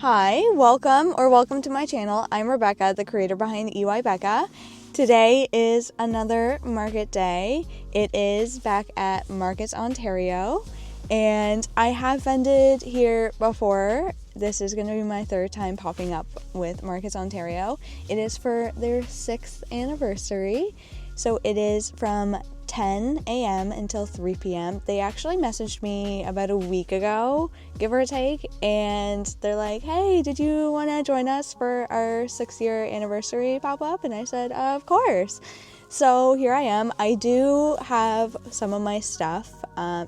Hi, welcome to my channel. I'm Rebecca, the creator behind EY Becca. Today is another market day. It is back at Markets Ontario, and I have vended here before. This is going to be my third time popping up with Markets Ontario. It is for their 6th anniversary, so it is from 10 a.m. until 3 p.m. They actually messaged me about a week ago, give or take, and they're like, hey, did you want to join us for our 6-year anniversary pop-up? And I said, of course. So here I am. I do have some of my stuff,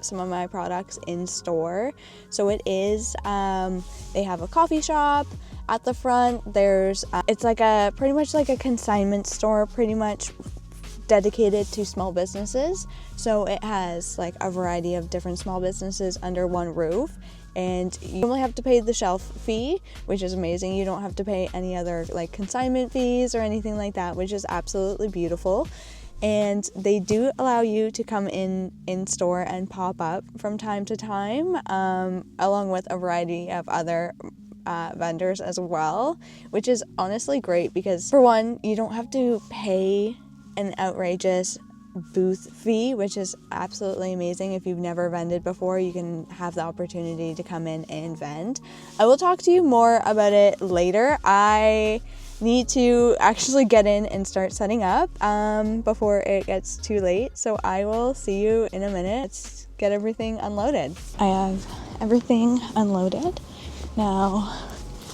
some of my products in store. So it is, they have a coffee shop at the front. There's, it's like pretty much like a consignment store, pretty much dedicated to small businesses. So it has like a variety of different small businesses under one roof, and you only have to pay the shelf fee, which is amazing. You don't have to pay any other like consignment fees or anything like that, which is absolutely beautiful. And they do allow you to come in store and pop up from time to time, along with a variety of other vendors as well, which is honestly great because, for one, you don't have to pay an outrageous booth fee, which is absolutely amazing. If you've never vended before, you can have the opportunity to come in and vend. I will talk to you more about it later. I need to actually get in and start setting up before it gets too late, so I will see you in a minute. Let's get everything unloaded. I have everything unloaded now.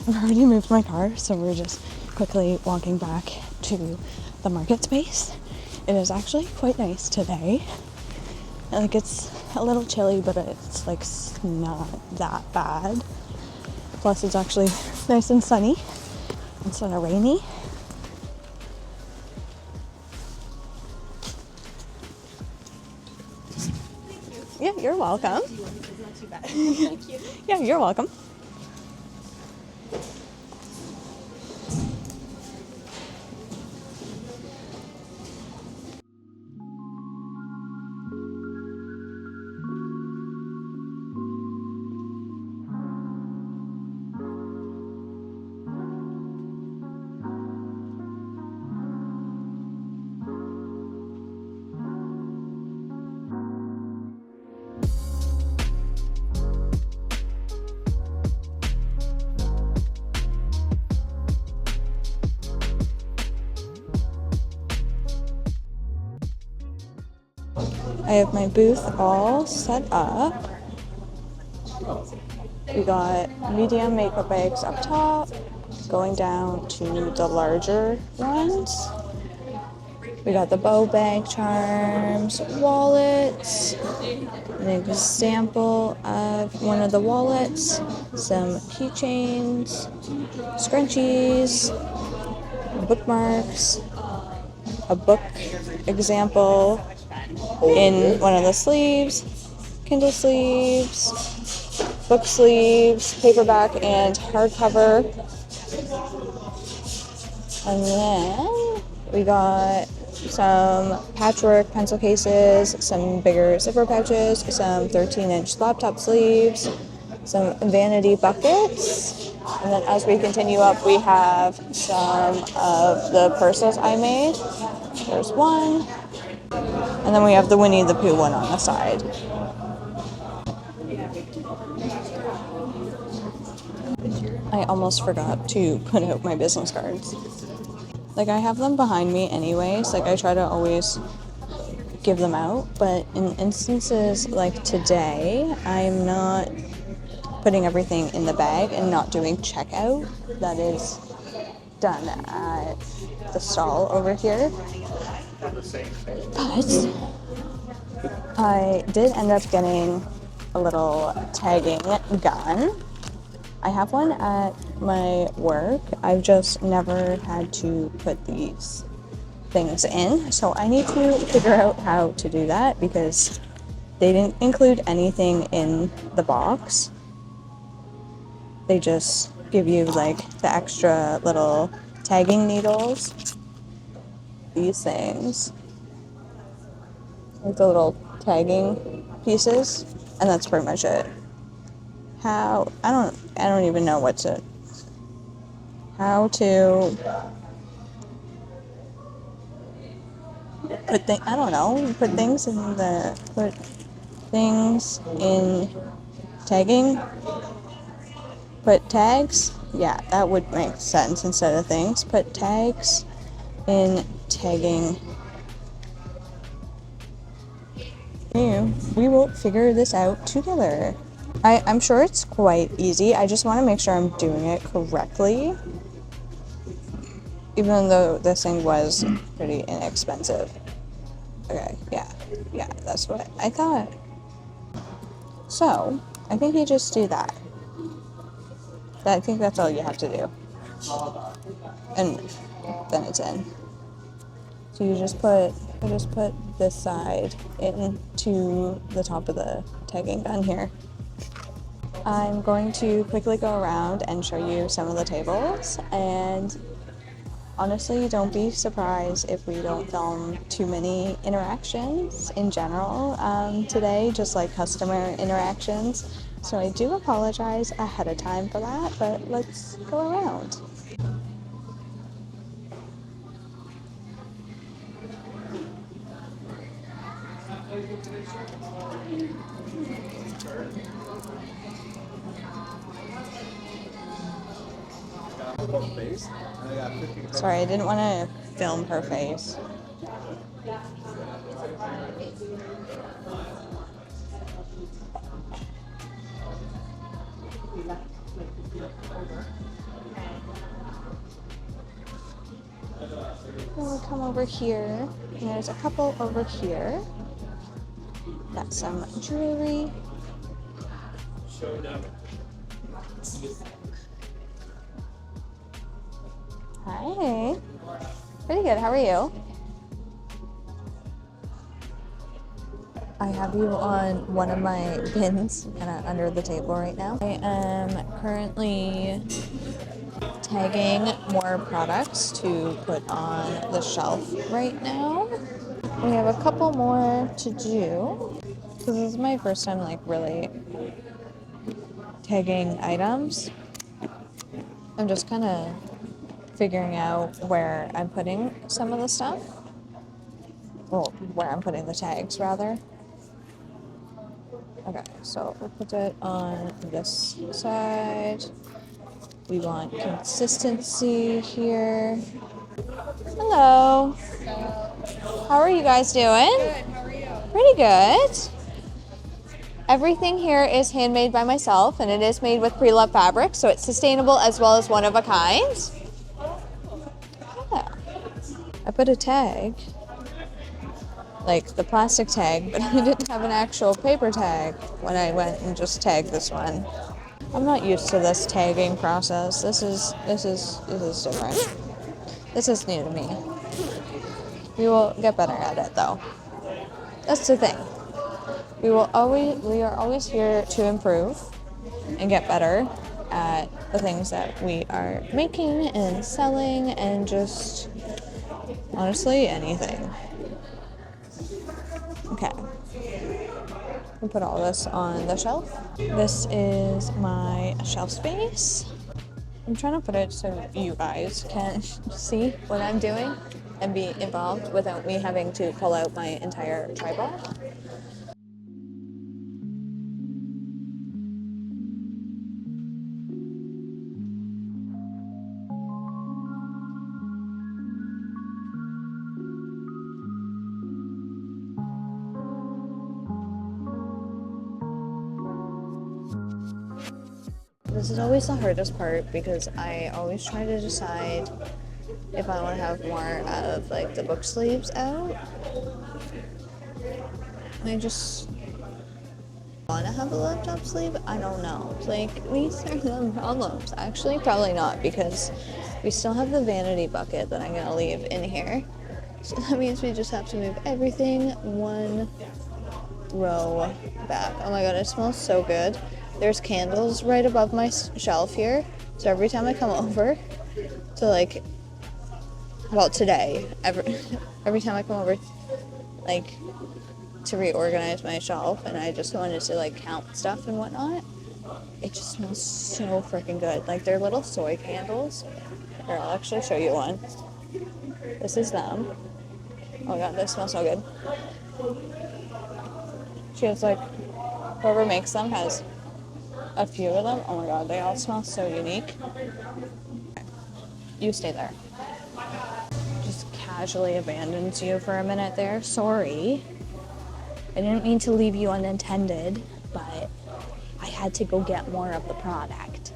I've already moved my car, so we're just quickly walking back to the market space. It is actually quite nice today. Like, it's a little chilly, but it's like not that bad. Plus it's actually nice and sunny instead of rainy. Yeah, you're welcome. It's not too bad. Thank you. Yeah, you're welcome. I have my booth all set up. We got medium makeup bags up top, going down to the larger ones. We got the bow bag charms, wallets, an example of one of the wallets, some keychains, scrunchies, bookmarks, a book example in one of the sleeves, Kindle sleeves, book sleeves, paperback and hardcover. And then we got some patchwork pencil cases, some bigger zipper pouches, some 13-inch laptop sleeves, some vanity buckets. And then as we continue up, we have some of the purses I made. There's one. And then we have the Winnie the Pooh one on the side. I almost forgot to put out my business cards. Like, I have them behind me anyways. Like, I try to always give them out. But in instances like today, I'm not putting everything in the bag and not doing checkout. That is done at the stall over here. But I did end up getting a little tagging gun. I have one at my work. I've just never had to put these things in, so I need to figure out how to do that because they didn't include anything in the box. They just give you like the extra little tagging needles, these things, like the little tagging pieces, and that's pretty much it. I don't even know what to how to I don't know, put things in tagging, put tags, yeah, that would make sense instead of things, put tags in tagging. We will figure this out together. I'm sure it's quite easy. I just want to make sure I'm doing it correctly. Even though this thing was pretty inexpensive. Okay, yeah, that's what I thought. So, I think you just do that. I think that's all you have to do. And then it's in. So you just put this side into the top of the tagging gun here. I'm going to quickly go around and show you some of the tables, and honestly, don't be surprised if we don't film too many interactions in general today, just like customer interactions. So I do apologize ahead of time for that, but let's go around. Sorry, I didn't want to film her face. We'll come over here, and there's a couple over here. Got some jewelry. Hi. Pretty good. How are you? I have you on one of my bins, kind of under the table right now. I am currently tagging more products to put on the shelf right now. We have a couple more to do, because this is my first time like really tagging items. I'm just kind of figuring out where I'm putting some of the stuff. Well, where I'm putting the tags rather. Okay, so we'll put it on this side. We want consistency here. Hello. How are you guys doing? Good, how are you? Pretty good. Everything here is handmade by myself, and it is made with preloved fabric, so it's sustainable as well as one of a kind. Yeah. I put a tag, like the plastic tag, but I didn't have an actual paper tag when I went and just tagged this one. I'm not used to this tagging process. This is different. This is new to me. We will get better at it though. That's the thing. We are always here to improve and get better at the things that we are making and selling and just honestly anything. Okay. We'll put all this on the shelf. This is my shelf space. I'm trying to put it so you guys can see what I'm doing and be involved without me having to pull out my entire tripod. This is always the hardest part because I always try to decide if I want to have more of like the book sleeves out. I just want to have a laptop sleeve. I don't know. Like, these are some problems. Actually, probably not, because we still have the vanity bucket that I'm gonna leave in here. So that means we just have to move everything one row back. Oh my god, it smells so good. There's candles right above my shelf here, so every time I come over to like, well, today, every time I come over, like, to reorganize my shelf, and I just wanted to like count stuff and whatnot, it just smells so freaking good. Like, they're little soy candles, Here, I'll actually show you one. This is them. Oh my god, they smell so good. She has like, whoever makes them has a few of them. Oh my god, they all smell so unique. You stay there. Just casually abandons you for a minute there. Sorry. I didn't mean to leave you unattended, but I had to go get more of the product.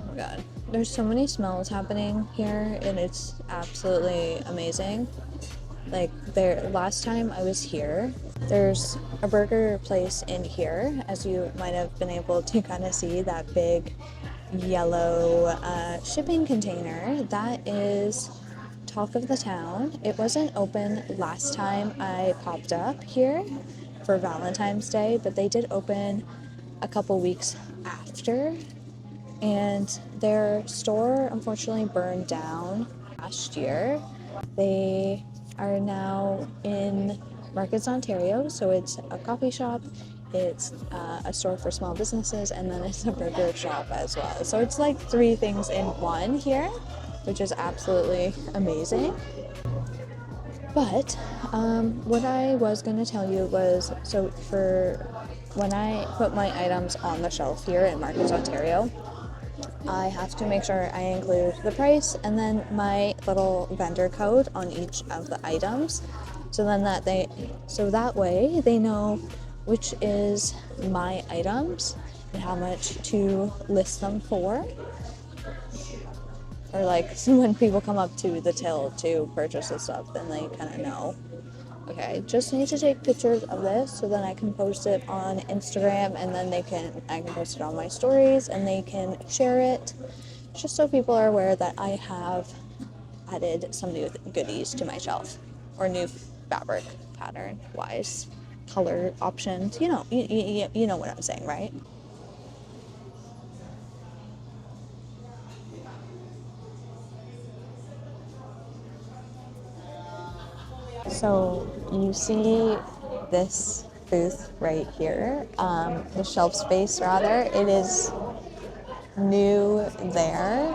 Oh god, there's so many smells happening here and it's absolutely amazing. Like last time I was here, there's a burger place in here, as you might have been able to kind of see, that big yellow shipping container. That is talk of the town. It wasn't open last time I popped up here for Valentine's Day, but they did open a couple weeks after. And their store unfortunately burned down last year. They are now in Markets, Ontario, so it's a coffee shop, it's a store for small businesses, and then it's a burger shop as well. So it's like 3 things in one here, which is absolutely amazing. But what I was going to tell you was, so for when I put my items on the shelf here in Markets, Ontario, I have to make sure I include the price and then my little vendor code on each of the items, so then that way they know which is my items and how much to list them for. Or like when people come up to the till to purchase the stuff, then they kind of know. Okay, just need to take pictures of this so then I can post it on Instagram, and then I can post it on my stories and they can share it, just so people are aware that I have added some new goodies to my shelf, or new fabric pattern wise, color options, you know what I'm saying, right? So you see this booth right here, the shelf space rather, it is new there.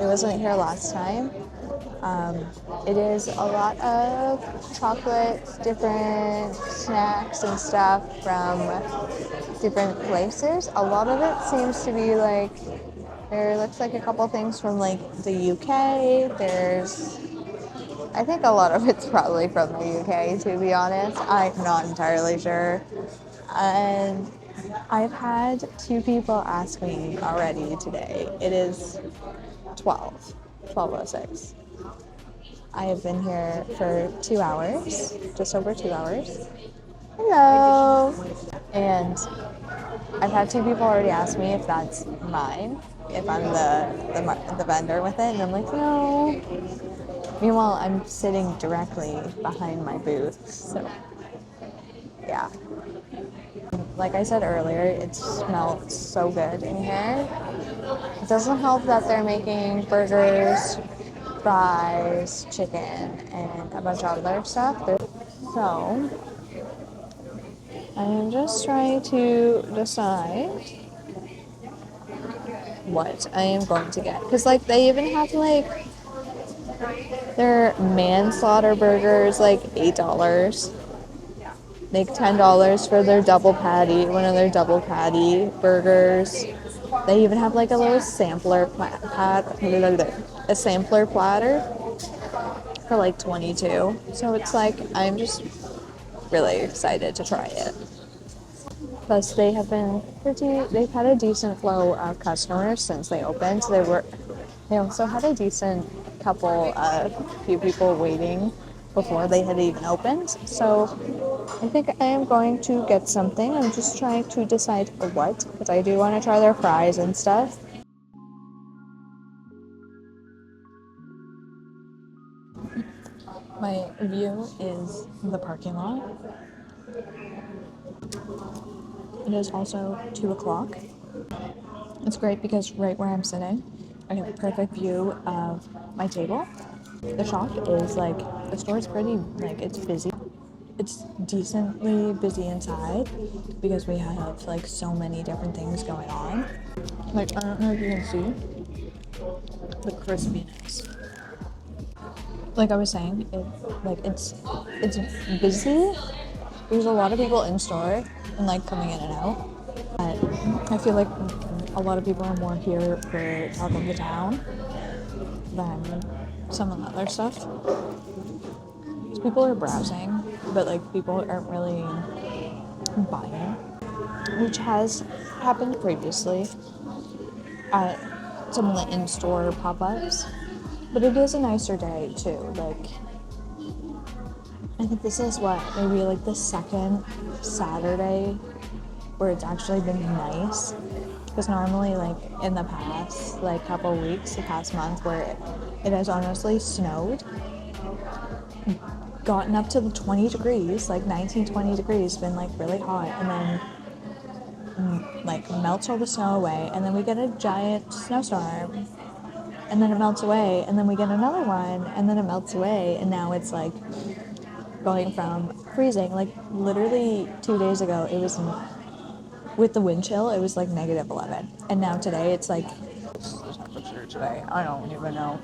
It wasn't here last time. It is a lot of chocolate, different snacks and stuff from different places. A lot of it seems to be like, there looks like a couple things from like the UK. I think a lot of it's probably from the UK, to be honest. I'm not entirely sure. And I've had 2 people ask me already today. It is 12:06. I have been here for 2 hours, just over 2 hours. Hello! And I've had 2 people already ask me if that's mine, if I'm the vendor with it, and I'm like, no. Meanwhile, I'm sitting directly behind my booth, so yeah. Like I said earlier, it smelled so good in here. It doesn't help that they're making burgers, fries, chicken, and a bunch of other stuff. So, I am just trying to decide what I am going to get. Because, like, they even have, like, their manslaughter burgers, like $8. Like $10 for their double patty, one of their double patty burgers. They even have like a little sampler platter for like $22. So it's like, I'm just really excited to try it. Plus they've had a decent flow of customers since they opened. They also had a decent few people waiting before they had even opened. So I think I am going to get something. I'm just trying to decide for what, because I do want to try their fries and stuff. My view is the parking lot. It is also 2 o'clock. It's great because right where I'm sitting, I have a perfect view of my table. The shop is like, the store is pretty, like, it's busy. It's decently busy inside because we have like so many different things going on. Like, I don't know if you can see the crispiness. Like I was saying, it's busy. There's a lot of people in store and like coming in and out. But I feel like a lot of people are more here for talk of the town than some of the other stuff. 'Cause people are browsing, but like people aren't really buying, which has happened previously at some of the in-store pop-ups. But it is a nicer day too. Like, I think this is what, maybe like the second Saturday where it's actually been nice. Because normally, like in the past, like couple weeks, the past month, where it has honestly snowed, gotten up to the 20 degrees, like 19, 20 degrees, been like really hot, and then like melts all the snow away, and then we get a giant snowstorm, and then it melts away, and then we get another one, and then it melts away, and now it's like going from freezing, like literally 2 days ago, it was with the wind chill, it was like -11, and now today it's like the temperature today. I don't even know.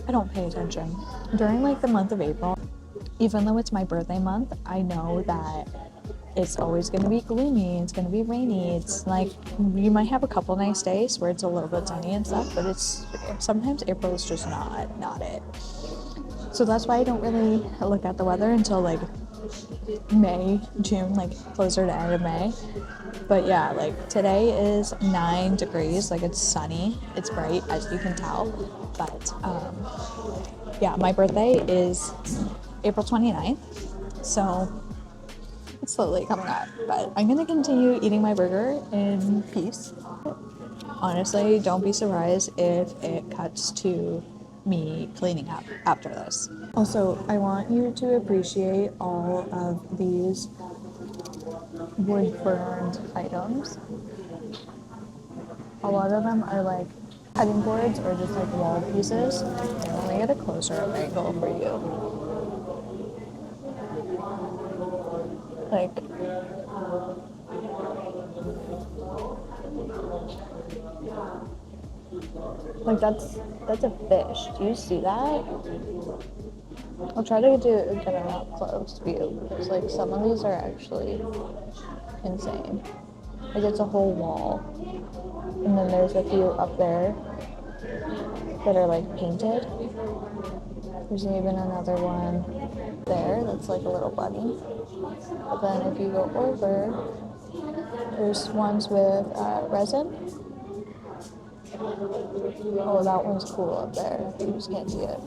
I don't pay attention during like the month of April. Even though it's my birthday month, I know that it's always going to be gloomy, it's going to be rainy. It's like you might have a couple nice days where it's a little bit sunny and stuff, but it's sometimes April is just not it. So that's why I don't really look at the weather until like May, June, like closer to end of May. But yeah, like today is 9 degrees, like it's sunny, it's bright as you can tell. But yeah, my birthday is April 29th, so it's slowly coming up. But I'm gonna continue eating my burger in peace. Honestly, don't be surprised if it cuts to me cleaning up after this. Also, I want you to appreciate all of these wood burned items. A lot of them are like cutting boards or just like wall pieces. Let me get a closer angle for you. Like that's a fish. Do you see that? I'll try to get an up close view because like some of these are actually insane. Like it's a whole wall, and then there's a few up there that are like painted. There's even another one there that's like a little bunny. But then if you go over, there's ones with resin. Oh, that one's cool up there. You just can't see it.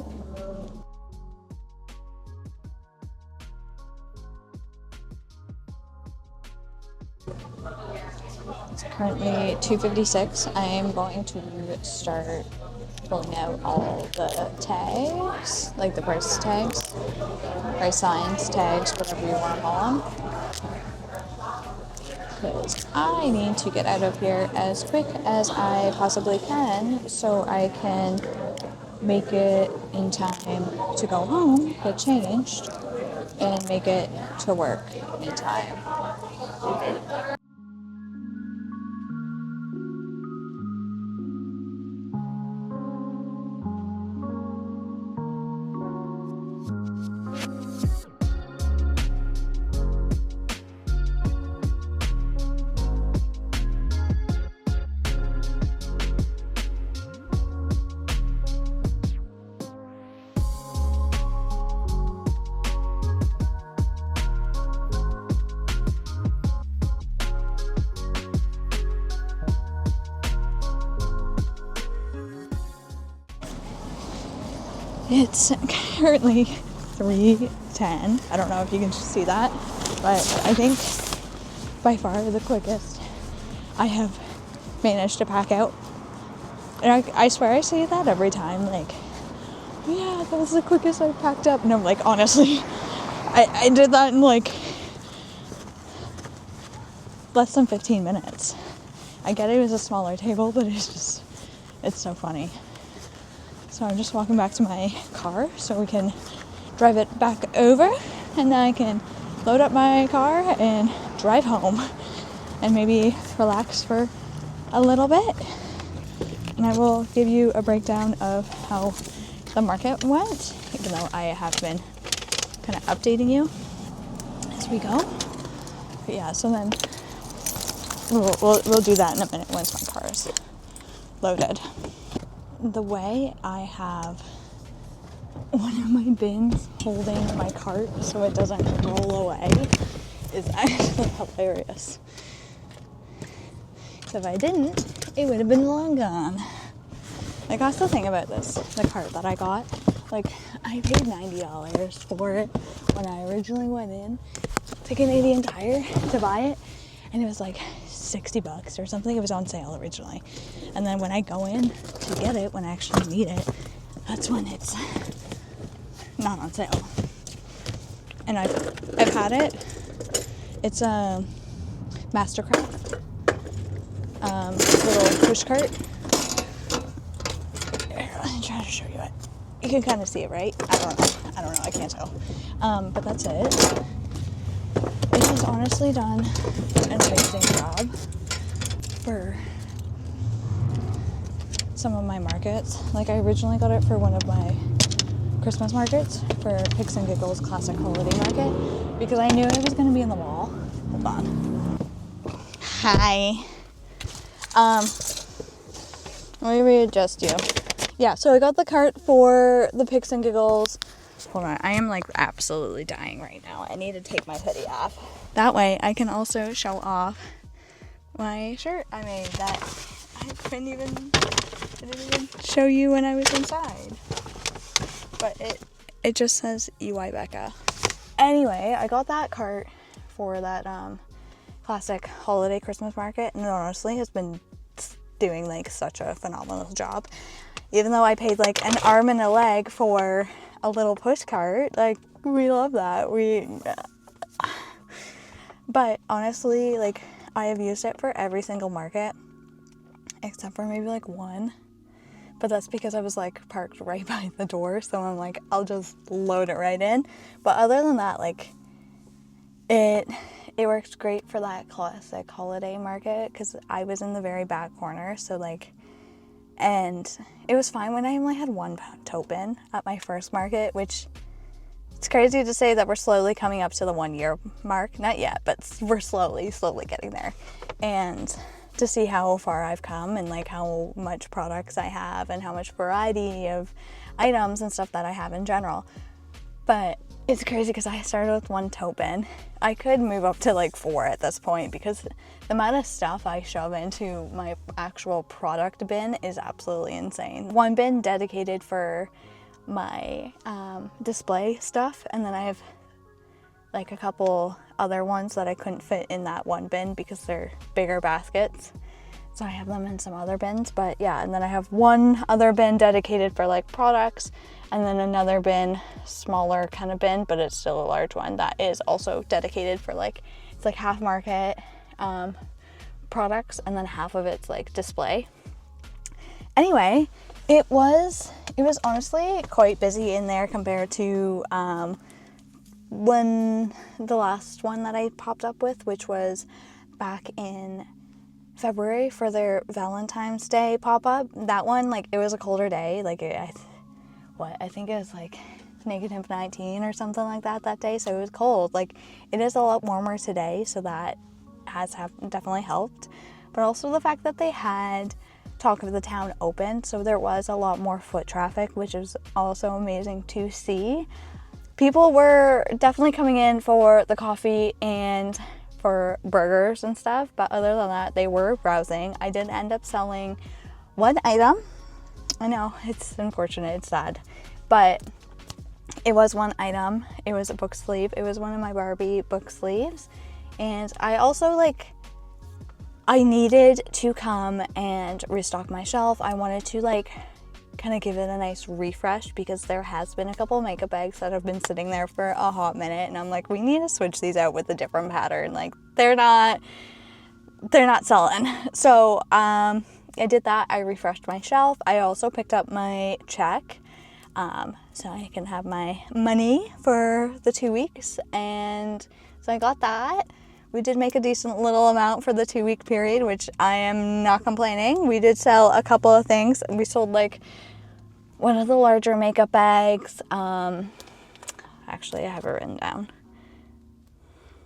It's currently 2:56. I am going to start pulling out all the tags, like the price tags, price signs, tags, whatever you want to call them. Because I need to get out of here as quick as I possibly can so I can make it in time to go home, get changed, and make it to work in time. It's currently 3:10. I don't know if you can see that, but I think by far the quickest I have managed to pack out. And I swear I say that every time, like, yeah, that was the quickest I packed up. And I'm like, honestly, I did that in like less than 15 minutes. I get it was a smaller table, but it's so funny. So I'm just walking back to my car so we can drive it back over, and then I can load up my car and drive home and maybe relax for a little bit. And I will give you a breakdown of how the market went, even though I have been kind of updating you as we go. But yeah, so then we'll do that in a minute once my car is loaded. The way I have one of my bins holding my cart so it doesn't roll away is actually hilarious. So if I didn't, it would have been long gone. Like, that's the thing about the cart that I got. Like, I paid $90 for it when I originally went in to Canadian Tire to buy it, and it was like $60 or something. It was on sale originally. And then when I go in to get it, when I actually need it, that's when it's not on sale. And I've had it. It's a Mastercraft little push cart. Here, let me try to show you it. You can kind of see it, right? I don't know. I can't tell. But that's it. It has honestly done an amazing job for some of my markets. Like, I originally got it for one of my Christmas markets, for Picks and Giggles Classic Holiday Market, because I knew it was going to be in the wall. Hold on. Hi. Let me readjust you. Yeah, so I got the cart for the Picks and Giggles. Hold on, I am like absolutely dying right now. I need to take my hoodie off. That way I can also show off my shirt I made that I didn't even show you when I was inside. But it just says EY Becca. Anyway, I got that cart for that classic holiday Christmas market, and it honestly has been doing like such a phenomenal job. Even though I paid like an arm and a leg for a little push cart, like, we love that. But honestly, like, I have used it for every single market except for maybe like one. But that's because I was like parked right by the door, so I'm like, I'll just load it right in. But other than that, like, it works great for that classic holiday market because I was in the very back corner, so like, and it was fine when I only had one tote bin at my first market, which it's crazy to say that we're slowly coming up to the 1 year mark. Not yet, but we're slowly getting there. And to see how far I've come and like how much products I have and how much variety of items and stuff that I have in general. But it's crazy because I started with one tote bin. I could move up to like 4 at this point because the amount of stuff I shove into my actual product bin is absolutely insane. One bin dedicated for my display stuff, and then I have like a couple other ones that I couldn't fit in that one bin because they're bigger baskets. So I have them in some other bins, but yeah, and then I have one other bin dedicated for like products, and then another bin, smaller kind of bin, but it's still a large one that is also dedicated for like, it's like half market products, and then half of it's like display. Anyway, it was honestly quite busy in there compared to when the last one that I popped up with, which was back in February for their Valentine's Day pop-up. That one, like, it was a colder day, like I think it was like -19 or something like that day, so it was cold. Like, it is a lot warmer today, so that has definitely helped. But also the fact that they had Talk of the Town open, so there was a lot more foot traffic, which is also amazing to see. People were definitely coming in for the coffee and for burgers and stuff, but other than that, they were browsing. I did end up selling one item. I know, it's unfortunate, it's sad, but it was one item. It was a book sleeve. It was one of my Barbie book sleeves. And I also I needed to come and restock my shelf. I wanted to kind of give it a nice refresh because there has been a couple of makeup bags that have been sitting there for a hot minute, and I'm like, we need to switch these out with a different pattern. Like, they're not selling. So I did that. I refreshed my shelf. I also picked up my check so I can have my money for the 2 weeks, and so I got that. We did make a decent little amount for the 2-week period, which I am not complaining. We did sell a couple of things. We sold one of the larger makeup bags. Actually, I have it written down.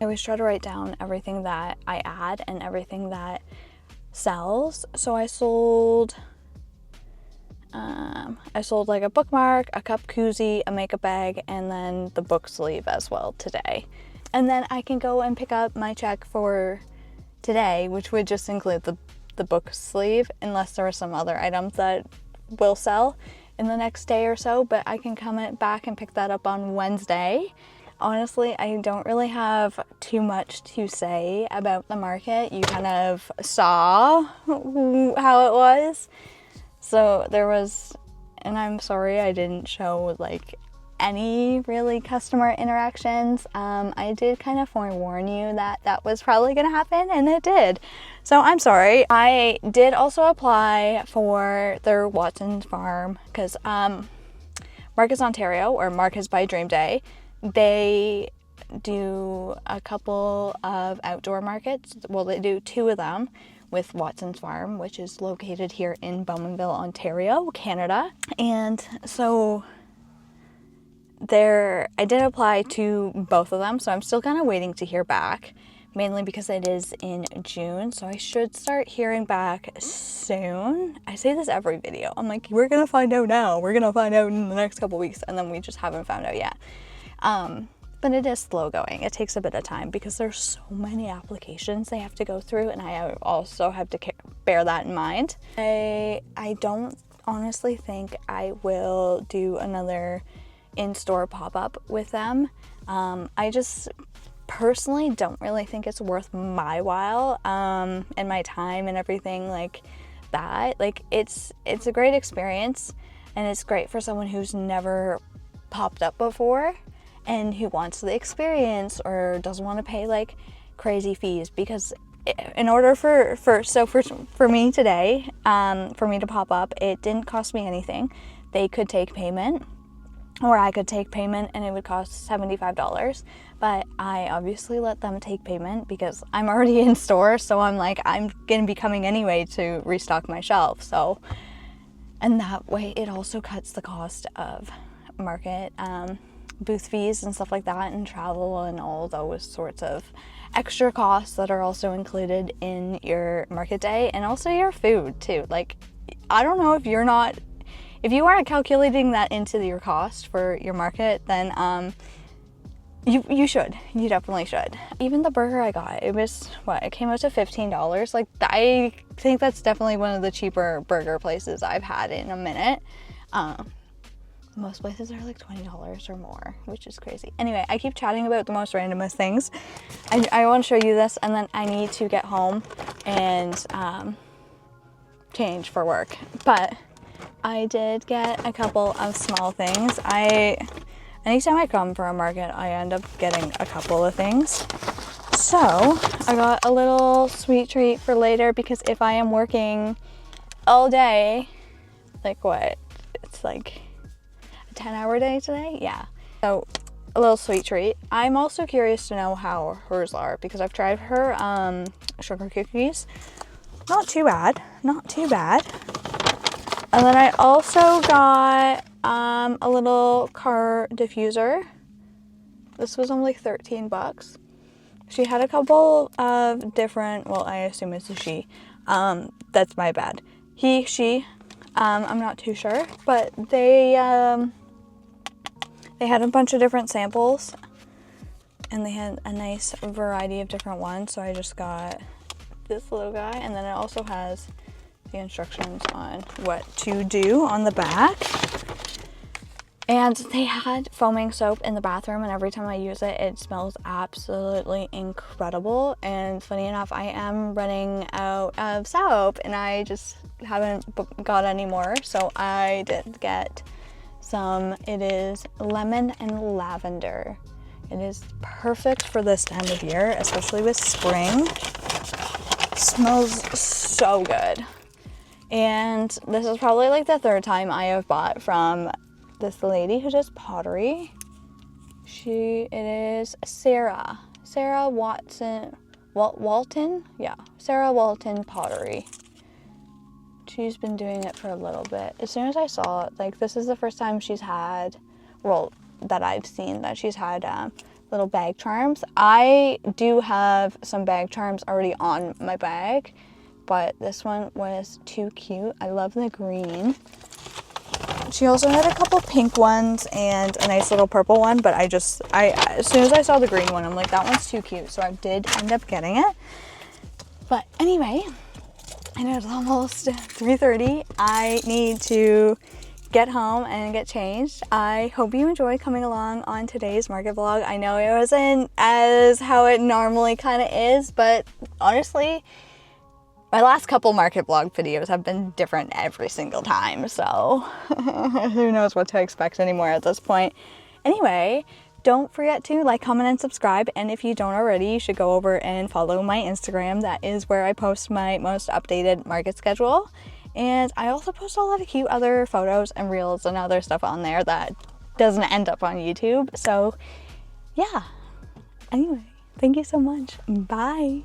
I always try to write down everything that I add and everything that sells. So I sold a bookmark, a cup koozie, a makeup bag, and then the book sleeve as well today. And then I can go and pick up my check for today, which would just include the book sleeve, unless there are some other items that will sell in the next day or so, but I can come back and pick that up on Wednesday. Honestly, I don't really have too much to say about the market. You kind of saw how it was. So there was, and I'm sorry I didn't show any really customer interactions. I did kind of forewarn you that that was probably gonna happen, and it did. So I'm sorry. I did also apply for their Watson's Farm because Marcus Ontario, or Marcus by Dream Day, they do a couple of outdoor markets. Well, they do 2 of them with Watson's Farm, which is located here in Bowmanville, Ontario, Canada. And so I did apply to both of them, so I'm still kind of waiting to hear back, mainly because it is in June, so I should start hearing back soon. I say this every video. I'm like, we're gonna find out now. We're gonna find out in the next couple weeks, and then we just haven't found out yet. But it is slow going. It takes a bit of time because there's so many applications they have to go through, and I also have to bear that in mind. I don't honestly think I will do another in-store pop-up with them. I just personally don't really think it's worth my while and my time and everything like that. It's a great experience, and it's great for someone who's never popped up before and who wants the experience or doesn't want to pay crazy fees, because in order for me today, for me to pop up, it didn't cost me anything. They could take payment, or I could take payment, and it would cost $75. But I obviously let them take payment because I'm already in store, so I'm gonna be coming anyway to restock my shelf. So, and that way it also cuts the cost of market booth fees and stuff like that, and travel and all those sorts of extra costs that are also included in your market day, and also your food too. I don't know if you aren't calculating that into your cost for your market, then you should. You definitely should. Even the burger I got, it came out to $15. I think that's definitely one of the cheaper burger places I've had in a minute. Most places are $20 or more, which is crazy. Anyway, I keep chatting about the most randomest things. I want to show you this, and then I need to get home and change for work. But I did get a couple of small things. Anytime I come for a market, I end up getting a couple of things. So I got a little sweet treat for later, because if I am working all day, it's a 10-hour day today? Yeah. So a little sweet treat. I'm also curious to know how hers are, because I've tried her sugar cookies. Not too bad. Not too bad. And then I also got a little car diffuser. This was only 13 bucks. She had a couple of different, well, I assume it's a she. That's my bad. He, she, I'm not too sure, but they had a bunch of different samples, and they had a nice variety of different ones. So I just got this little guy, and then it also has the instructions on what to do on the back. And they had foaming soap in the bathroom, and every time I use it, it smells absolutely incredible. And funny enough, I am running out of soap and I just haven't got any more. So I did get some. It is lemon and lavender. It is perfect for this time of year, especially with spring. It smells so good. And this is probably like the third time I have bought from this lady who does pottery. It is Sarah Walton. Yeah, Sarah Walton Pottery. She's been doing it for a little bit. As soon as I saw it, like, this is the first time she's had, well, that I've seen that she's had little bag charms. I do have some bag charms already on my bag, but this one was too cute. I love the green. She also had a couple pink ones and a nice little purple one, but as soon as I saw the green one, I'm like, that one's too cute. So I did end up getting it. But anyway, I know it's almost 3:30. I need to get home and get changed. I hope you enjoyed coming along on today's market vlog. I know it wasn't as how it normally kind of is, but honestly, my last couple market vlog videos have been different every single time, so who knows what to expect anymore at this point. Anyway, don't forget to like, comment, and subscribe, and if you don't already, you should go over and follow my Instagram. That is where I post my most updated market schedule, and I also post a lot of cute other photos and reels and other stuff on there that doesn't end up on YouTube. So yeah, anyway, thank you so much. Bye.